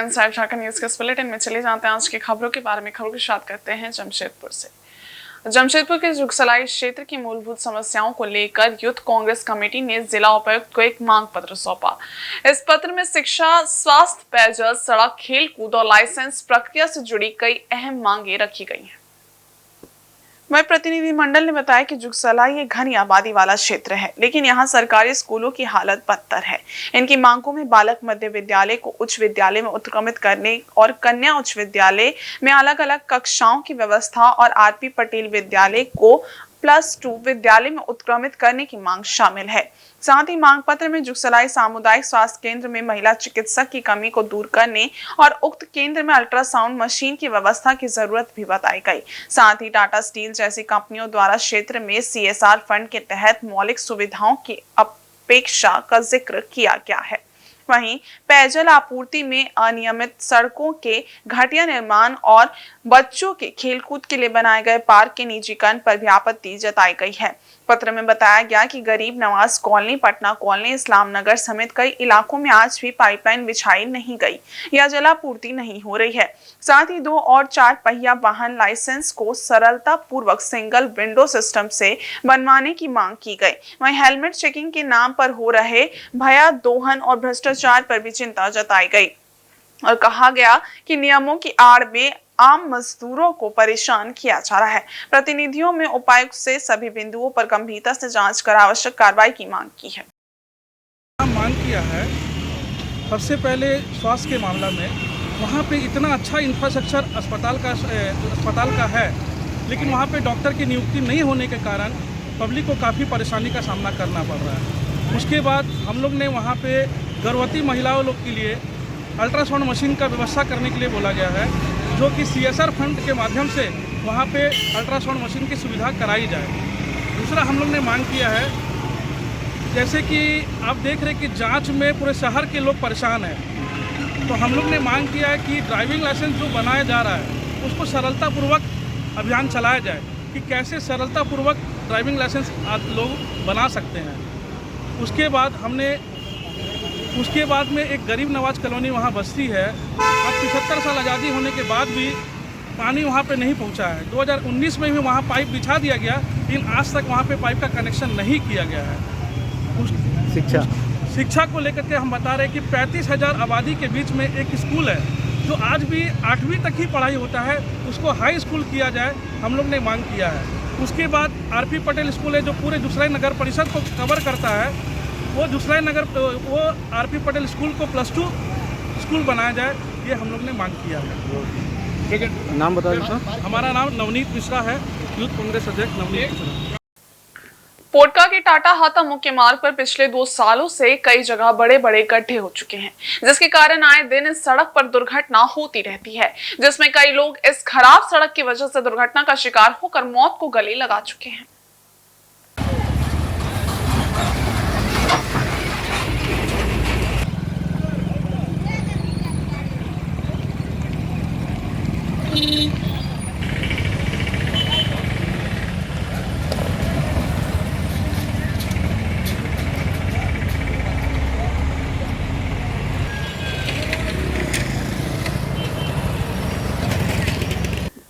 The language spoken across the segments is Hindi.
न्यूज के इस बुलेटिन में चले जाते हैं आज की खबरों के बारे में। खबरों की शुरुआत करते हैं जमशेदपुर से। जमशेदपुर के जुगसलाई क्षेत्र की मूलभूत समस्याओं को लेकर यूथ कांग्रेस कमेटी ने जिला उपायुक्त को एक मांग पत्र सौंपा। इस पत्र में शिक्षा, स्वास्थ्य, पेयजल, सड़क, खेल कूद और लाइसेंस प्रक्रिया से जुड़ी कई अहम मांगे रखी गई हैं। वही प्रतिनिधिमंडल ने बताया कि जुगसलाई एक घनी आबादी वाला क्षेत्र है, लेकिन यहाँ सरकारी स्कूलों की हालत बदतर है। इनकी मांगों में बालक मध्य विद्यालय को उच्च विद्यालय में उत्क्रमित करने और कन्या उच्च विद्यालय में अलग अलग कक्षाओं की व्यवस्था और आरपी पटेल विद्यालय को +2 विद्यालय में उत्क्रमित करने की मांग शामिल है। साथ ही मांग पत्र में जुगसलाई सामुदायिक स्वास्थ्य केंद्र में महिला चिकित्सक की कमी को दूर करने और उक्त केंद्र में अल्ट्रासाउंड मशीन की व्यवस्था की जरूरत भी बताई गई। साथ ही टाटा स्टील जैसी कंपनियों द्वारा क्षेत्र में CSR फंड के तहत मौलिक सुविधाओं की अपेक्षा का जिक्र किया गया है। वहीं पेयजल आपूर्ति में अनियमित, सड़कों के घटिया निर्माण और बच्चों के खेलकूद के लिए बनाए गए पार्क के निजीकरण पर भी आपत्ति जताई गई है। पत्र में बताया गया कि गरीब नवाज कॉलोनी, पटना कॉलोनी, इस्लाम नगर समेत कई इलाकों में आज भी पाइपलाइन बिछाई नहीं गई या जलापूर्ति नहीं हो रही है। साथ ही 2 और 4 पहिया वाहन लाइसेंस को सरलता पूर्वक सिंगल विंडो सिस्टम से बनवाने की मांग की गई। वहीं हेलमेट चेकिंग के नाम पर हो रहे भया दोहन और भ्रष्टाचार पर भी चिंता जताई गई और कहा गया कि नियमों की आड़ में आम मजदूरों को परेशान किया जा रहा है। प्रतिनिधियों में उपायुक्त से सभी बिंदुओं पर गंभीरता से जांच कर आवश्यक कार्रवाई की मांग की है। मांग किया है सबसे पहले स्वास्थ्य के मामला में, वहाँ पे इतना अच्छा इंफ्रास्ट्रक्चर अस्पताल का है, लेकिन वहाँ पे डॉक्टर की नियुक्ति नहीं होने के कारण पब्लिक को काफ़ी परेशानी का सामना करना पड़ रहा है। उसके बाद हम लोग ने वहाँ पे गर्भवती महिलाओं लोग के लिए अल्ट्रासाउंड मशीन का व्यवस्था करने के लिए बोला गया है, जो कि CSR फंड के माध्यम से वहाँ पे अल्ट्रासाउंड मशीन की सुविधा कराई जाए। दूसरा हम लोग ने मांग किया है, जैसे कि आप देख रहे कि जांच में पूरे शहर के लोग परेशान हैं, तो हम लोग ने मांग किया है कि ड्राइविंग लाइसेंस जो बनाया जा रहा है उसको सरलतापूर्वक अभियान चलाया जाए कि कैसे सरलतापूर्वक ड्राइविंग लाइसेंस लोग बना सकते हैं। उसके बाद में एक गरीब नवाज कॉलोनी वहाँ बस्ती है। अब 75 साल आज़ादी होने के बाद भी पानी वहाँ पे नहीं पहुँचा है। 2019 में भी वहाँ पाइप बिछा दिया गया, लेकिन आज तक वहाँ पे पाइप का कनेक्शन नहीं किया गया है। शिक्षा को लेकर के हम बता रहे हैं कि 35,000 आबादी के बीच में एक स्कूल है जो आज भी 8वीं तक ही पढ़ाई होता है, उसको हाई स्कूल किया जाए, हम लोग ने मांग किया है। उसके बाद आरपी पटेल स्कूल है जो पूरे जुगसलाई नगर परिषद को कवर करता है, वो आरपी पटेल स्कूल को +2 स्कूल बनाया जाए, ये हम लोग ने मांग किया है। नाम बता दीजिए। हमारा नाम नवनीत मिश्रा है, यूथ कांग्रेस अध्यक्ष नवनीत मिश्रा। पोटका के टाटा हाता मुख्य मार्ग पर पिछले 2 सालों से कई जगह बड़े बड़े गड्ढे हो चुके हैं, जिसके कारण आए दिन इस सड़क पर दुर्घटना होती रहती है, जिसमें कई लोग इस खराब सड़क की वजह से दुर्घटना का शिकार होकर मौत को गले लगा चुके हैं।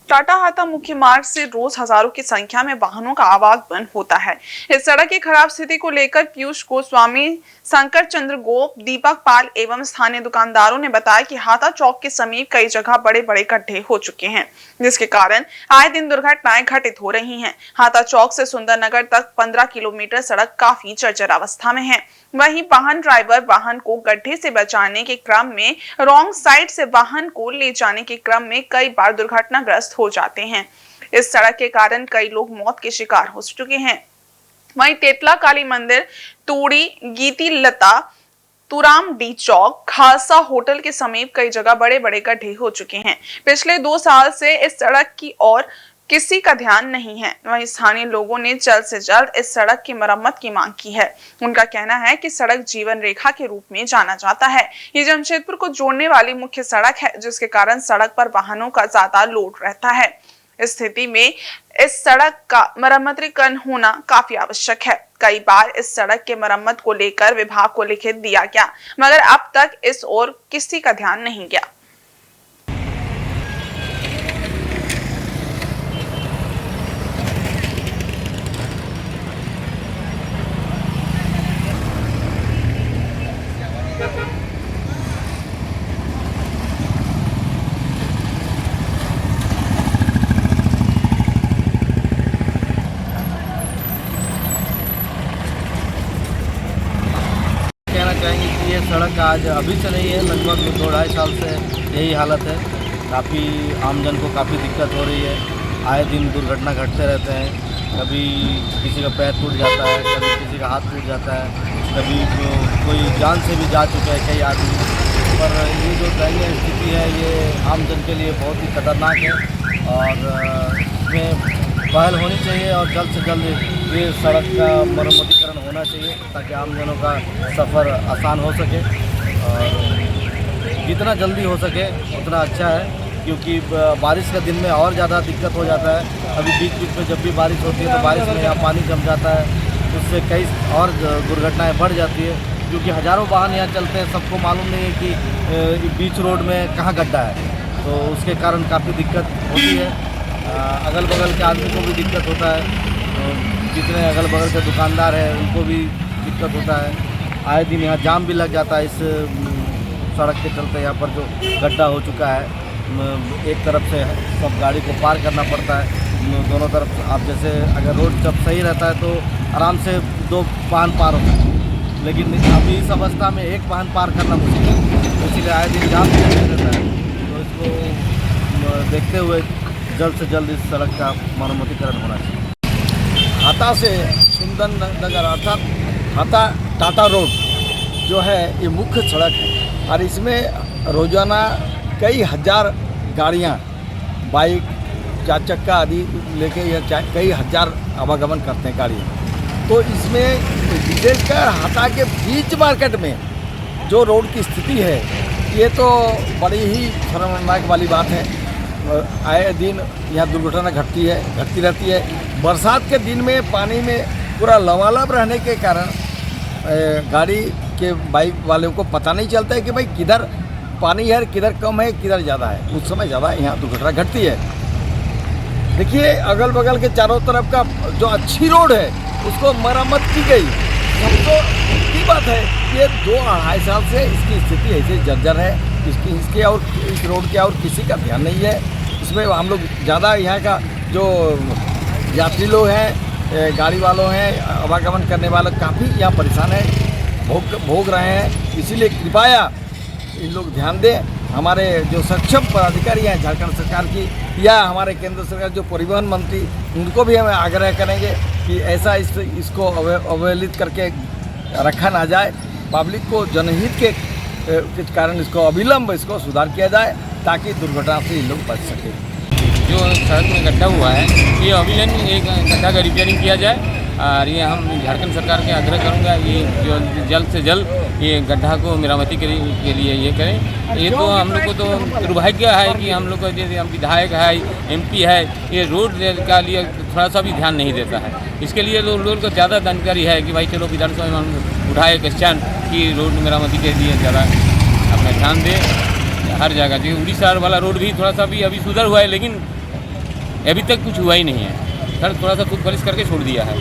टाटा हाता मुख्य मार्ग से रोज हजारों की संख्या में वाहनों का आवागमन होता है। इस सड़क की खराब स्थिति को लेकर पीयूष गोस्वामी, शंकर चंद्र गोप, दीपक पाल एवं स्थानीय दुकानदारों ने बताया कि हाता चौक के समीप कई जगह बड़े बड़े गड्ढे हो चुके हैं, जिसके कारण आए दिन दुर्घटनाएं घटित हो रही हैं। हाता चौक से सुंदरनगर तक 15 किलोमीटर सड़क काफी जर्जर अवस्था में है। वहीं वाहन ड्राइवर वाहन को गड्ढे से बचाने के क्रम में रॉन्ग साइड से वाहन को ले जाने के क्रम में कई बार दुर्घटनाग्रस्त हो जाते हैं। इस सड़क के कारण कई लोग मौत के शिकार हो चुके हैं। वहीं तेतला काली मंदिर, तूड़ी, गीती लता, तुराम डी चौक, खालसा होटल के समीप कई जगह बड़े बड़े गड्ढे हो चुके हैं। पिछले 2 साल से इस सड़क की ओर किसी का ध्यान नहीं है। वहीं स्थानीय लोगों ने जल्द से जल्द इस सड़क की मरम्मत की मांग की है। उनका कहना है कि सड़क जीवन रेखा के रूप में जाना जाता है। ये जमशेदपुर को जोड़ने वाली मुख्य सड़क है, जिसके कारण सड़क पर वाहनों का ज्यादा लोड रहता है। इस स्थिति में इस सड़क का मरम्मतीकरण होना काफी आवश्यक है। कई बार इस सड़क के मरम्मत को लेकर विभाग को लिखित दिया गया, मगर अब तक इस ओर किसी का ध्यान नहीं गया। कहना चाहेंगे कि ये सड़क आज अभी से नहीं है, लगभग 2-2.5 साल से यही हालत है। काफ़ी आमजन को काफ़ी दिक्कत हो रही है। आए दिन दुर्घटना घटते रहते हैं। कभी किसी का पैर टूट जाता है, कभी किसी का हाथ टूट जाता है, कभी कोई जान से भी जा चुके हैं कई आदमी। पर ये जो दयनीय स्थिति है ये आमजन के लिए बहुत ही खतरनाक है और इसमें पहल होनी चाहिए और जल्द से जल्द ये सड़क का मरम्मतीकरण होना चाहिए ताकि आमजनों का सफ़र आसान हो सके और जितना जल्दी हो सके उतना अच्छा है, क्योंकि बारिश के दिन में और ज़्यादा दिक्कत हो जाता है। अभी बीच बीच में जब भी बारिश होती है तो बारिश में यहाँ पानी जम जाता है, उससे कई और दुर्घटनाएं बढ़ जाती है, क्योंकि हज़ारों वाहन यहाँ चलते हैं। सबको मालूम नहीं है कि बीच रोड में कहाँ गड्ढा है, तो उसके कारण काफ़ी दिक्कत होती है। अगल बगल के आदमी को भी दिक्कत होता है, जितने अगल बगल के दुकानदार हैं उनको भी दिक्कत होता है। आए दिन यहाँ जाम भी लग जाता है इस सड़क के चलते। यहाँ पर जो गड्ढा हो चुका है, एक तरफ से सब गाड़ी को पार करना पड़ता है, दोनों तरफ। आप जैसे अगर रोड जब सही रहता है तो आराम से 2 वाहन पार होता है, लेकिन अभी इस अवस्था में 1 वाहन पार करना मुश्किल है, इसीलिए आए दिन जाम भी रहता है। तो इसको देखते हुए जल्द से जल्द इस सड़क का मरम्मतीकरण होना चाहिए। हाता से सुंदर नगर अर्थात हाता टाटा रोड जो है ये मुख्य सड़क है और इसमें रोजाना कई हज़ार गाड़ियाँ, बाइक, 4 चक्का आदि लेके या कई हज़ार आवागमन करते हैं गाड़ियाँ। तो इसमें विशेषकर हाता के बीच मार्केट में जो रोड की स्थिति है ये तो बड़ी ही शर्मनाक वाली बात है। आए दिन यहाँ दुर्घटना घटती रहती है। बरसात के दिन में पानी में पूरा लबालब रहने के कारण गाड़ी के बाइक वालों को पता नहीं चलता है कि भाई किधर पानी है, किधर कम है, किधर ज़्यादा है। उस समय ज़्यादा यहाँ दुर्घटना घटती है। देखिए अगल बगल के चारों तरफ का जो अच्छी रोड है उसको मरम्मत की गई, सब तो की बात है। ये 2-2.5 साल से इसकी स्थिति ऐसे जर्जर है, इसके और इस रोड के और किसी का ध्यान नहीं है। इसमें हम लोग ज़्यादा यहाँ का जो यात्री लोग हैं, गाड़ी वालों हैं, आवागमन करने वाले काफ़ी यहाँ परेशान हैं, भोग रहे हैं। इसीलिए कृपया इन लोग ध्यान दें। हमारे जो सक्षम पदाधिकारी हैं झारखंड सरकार की या हमारे केंद्र सरकार जो परिवहन मंत्री, उनको भी हम आग्रह करेंगे कि ऐसा इसको अवहेलित करके रखा ना जाए। पब्लिक को जनहित के कारण इसको अविलंब इसको सुधार किया जाए ताकि दुर्घटना से इन लोग बच सके। जो सड़क में गड्ढा हुआ है ये अविलंब एक गड्ढा का रिपेयरिंग किया जाए और ये हम झारखंड सरकार के आग्रह करूँगा ये जो जल्द से जल्द ये गड्ढा को मरम्मती के लिए ये करें। ये तो हम लोग को तो दुर्भाग्य है कि हम लोग का जैसे हम विधायक है, MP है, ये रोड का लिए थोड़ा सा भी ध्यान नहीं देता है। इसके लिए लोगों को ज़्यादा जानकारी है कि भाई चलो विधानसभा में हम उठाए क्वेश्चन कि रोड मरम्मती के लिए ज़्यादा अपना ध्यान दें हर जगह। जो उड़ीसा वाला रोड भी थोड़ा सा भी अभी सुधर हुआ है, लेकिन अभी तक कुछ हुआ ही नहीं है। सर थोड़ा सा टूट पलिश करके छोड़ दिया है।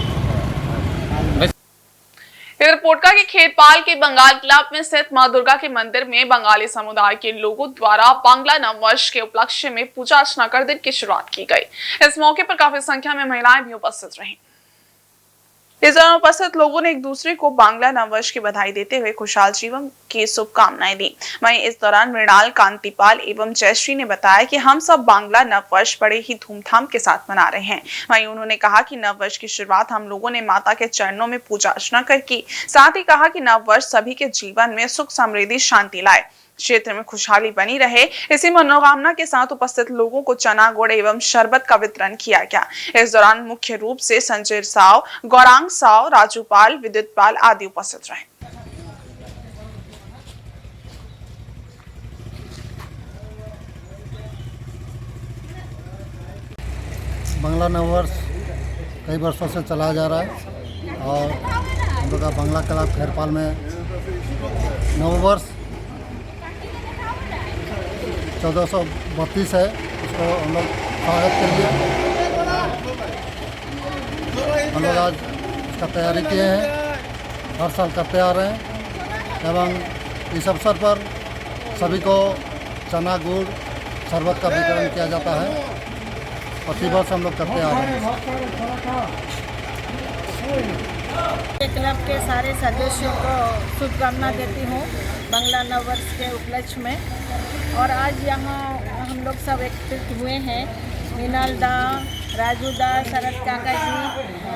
इधर पोटका के खेतपाल के बंगाल क्लब में स्थित मां दुर्गा के मंदिर में बंगाली समुदाय के लोगों द्वारा बांग्ला नववर्ष के उपलक्ष्य में पूजा अर्चना कर दिन की शुरुआत की गई। इस मौके पर काफी संख्या में महिलाएं भी उपस्थित रहीं। इस दौरान उपस्थित लोगों ने एक दूसरे को बांग्ला नववर्ष की बधाई देते हुए खुशहाल जीवन की शुभकामनाएं दी। वहीं इस दौरान मृणाल, कांतिपाल एवं जयश्री ने बताया कि हम सब बांग्ला नववर्ष बड़े ही धूमधाम के साथ मना रहे हैं। वहीं उन्होंने कहा कि नववर्ष की शुरुआत हम लोगों ने माता के चरणों में पूजा अर्चना कर की। साथ ही कहा कि नववर्ष सभी के जीवन में सुख, समृद्धि, शांति लाए, क्षेत्र में खुशहाली बनी रहे। इसी मनोकामना के साथ उपस्थित लोगों को चना, गुड़ एवं शरबत का वितरण किया गया। इस दौरान मुख्य रूप से संजय साव, गौरांग साव, राजू पाल, विद्युत पाल आदि उपस्थित रहे। बांग्ला नववर्ष कई वर्षों से चला जा रहा है और हम लोग का बांग्ला क्लब खेरपाल में नववर्ष 1432 है, उसको हम लोग स्वागत के लिए हम लोग आज इसका तैयारी किए हैं। हर साल करते आ रहे हैं एवं इस अवसर पर सभी को चना गुड़ शरबत का वितरण किया जाता है। प्रतिवर्ष हम लोग करते आ रहे हैं। क्लब के सारे सदस्यों को शुभकामना देती हूँ बांग्ला नववर्ष के उपलक्ष्य में। और आज यहाँ हम लोग सब एकत्रित हुए हैं। मीनाल दा, राजू दा, शरद काका जी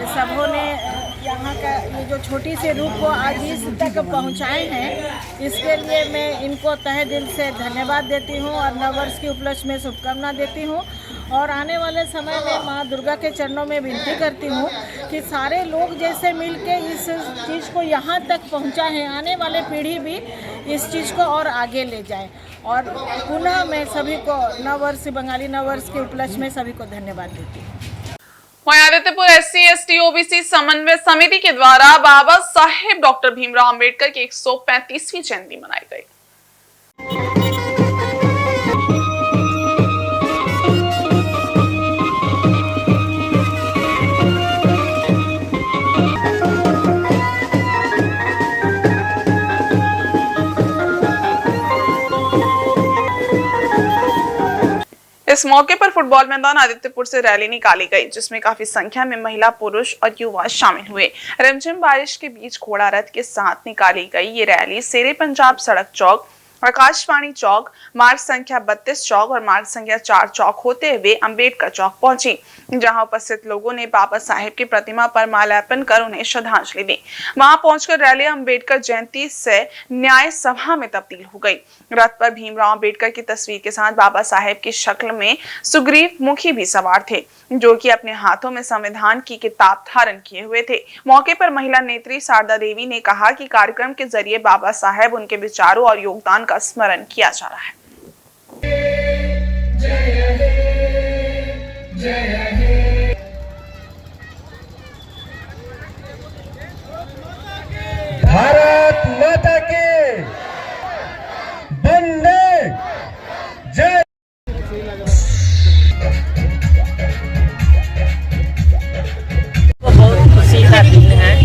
सबों ने यहाँ का ये जो छोटी सी रूप को आज इस तक पहुँचाए हैं, इसके लिए मैं इनको तहे दिल से धन्यवाद देती हूँ और नववर्ष के उपलक्ष्य में शुभकामना देती हूँ। और आने वाले समय में माँ दुर्गा के चरणों में विनती करती हूँ कि सारे लोग जैसे मिलके इस चीज़ को यहाँ तक पहुँचा है, आने वाले पीढ़ी भी इस चीज़ को और आगे ले जाए। और पुनः मैं सभी को नववर्ष, बंगाली नववर्ष के उपलक्ष्य में सभी को धन्यवाद देती हूँ। वहीं आदित्यपुर SC ST OBC समन्वय समिति के द्वारा बाबा साहेब डॉक्टर भीमराव अंबेडकर की 135वीं जयंती मनाई गई। इस मौके पर फुटबॉल मैदान आदित्यपुर से रैली निकाली गई, जिसमें काफी संख्या में महिला, पुरुष और युवा शामिल हुए। रिमझिम बारिश के बीच घोड़ा रथ के साथ निकाली गई ये रैली शेरे पंजाब सड़क चौक, आकाशवाणी चौक, मार्ग संख्या 32 चौक और मार्ग संख्या 4 चौक होते हुए अंबेडकर चौक पहुंची, जहां उपस्थित लोगों ने बाबा साहेब की प्रतिमा पर माल्यार्पण कर उन्हें श्रद्धांजलि दी। वहां पहुंचकर रैली अंबेडकर जयंती से न्याय सभा में तब्दील हो गई। रथ पर भीमराव अंबेडकर की तस्वीर के साथ बाबा साहेब की शक्ल में सुग्रीव मुखी भी सवार थे, जो कि अपने हाथों में संविधान की किताब धारण किए हुए थे। मौके पर महिला नेत्री शारदा देवी ने कहा कि कार्यक्रम के जरिए बाबा साहेब, उनके विचारों और योगदान का स्मरण किया जा रहा है। भारत माता के वंदे जय। बहुत खुशी का दिन है।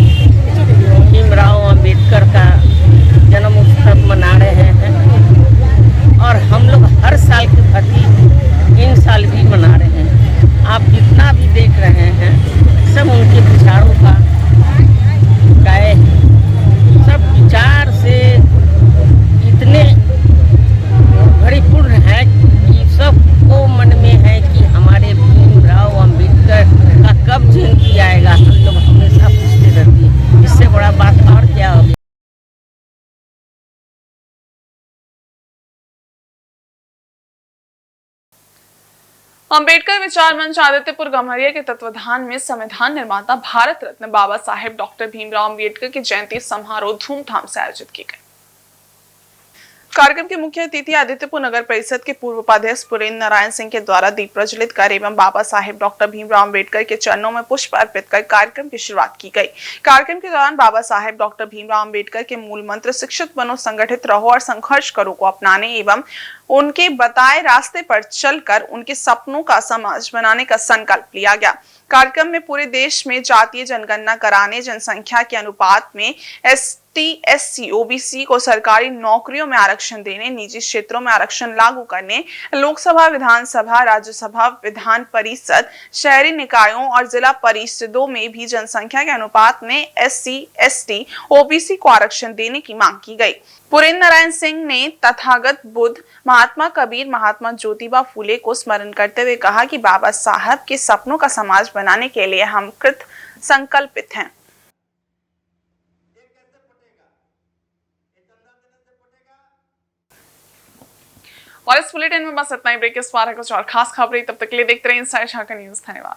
भीमराव अंबेडकर का जन्म उत्सव मना रहे हैं और हम लोग हर साल की भांति इन साल भी मना रहे हैं। आप जितना भी देख रहे हैं सब उनके विचारों का गाए, सब विचार से इतने भरीपूर्ण है कि सबको मन में है कि हमारे भीमराव अंबेडकर का कब जयंती आएगा। हम लोग हमेशा पूछते रहते हैं, इससे बड़ा बात और क्या होगी। अंबेडकर विचार मंच आदित्यपुर गम्हरिया के तत्वाधान में संविधान निर्माता भारत रत्न बाबा साहेब डॉक्टर भीमराव अंबेडकर की जयंती समारोह धूमधाम से आयोजित की गई। कार्यक्रम के मुख्य अतिथि आदित्यपुर नगर परिषद के पूर्व उपाध्यक्ष पुरेंद्र नारायण सिंह के द्वारा दीप प्रज्वलित कर एवं बाबा साहेब डॉक्टर भीमराव अंबेडकर के चरणों में पुष्प अर्पित कर कार्यक्रम की शुरुआत की गई। कार्यक्रम के दौरान बाबा साहेब डॉक्टर भीमराव अंबेडकर के मूल मंत्र शिक्षित बनो, संगठित रहो और संघर्ष करो को अपनाने एवं उनके बताए रास्ते पर चलकर उनके सपनों का समाज बनाने का संकल्प लिया गया। कार्यक्रम में पूरे देश में जातीय जनगणना कराने, जनसंख्या के अनुपात में ST SC OBC को सरकारी नौकरियों में आरक्षण देने, निजी क्षेत्रों में आरक्षण लागू करने, लोकसभा, विधानसभा, राज्यसभा, विधान परिषद, शहरी निकायों और जिला परिषदों में भी जनसंख्या के अनुपात में SC ST OBC को आरक्षण देने की मांग की गई। पुरेंद्र नारायण सिंह ने तथागत बुद्ध, महात्मा कबीर, महात्मा ज्योतिबा फूले को स्मरण करते हुए कहा कि बाबा साहब के सपनों का समाज बनाने के लिए हम कृत संकल्पित हैं। और इस बुलेटिन में बस इतना ही। ब्रेक के बाद कुछ और खास खबरें, तब तक के लिए देखते रहिए इंसाइड झारखंड न्यूज़। धन्यवाद।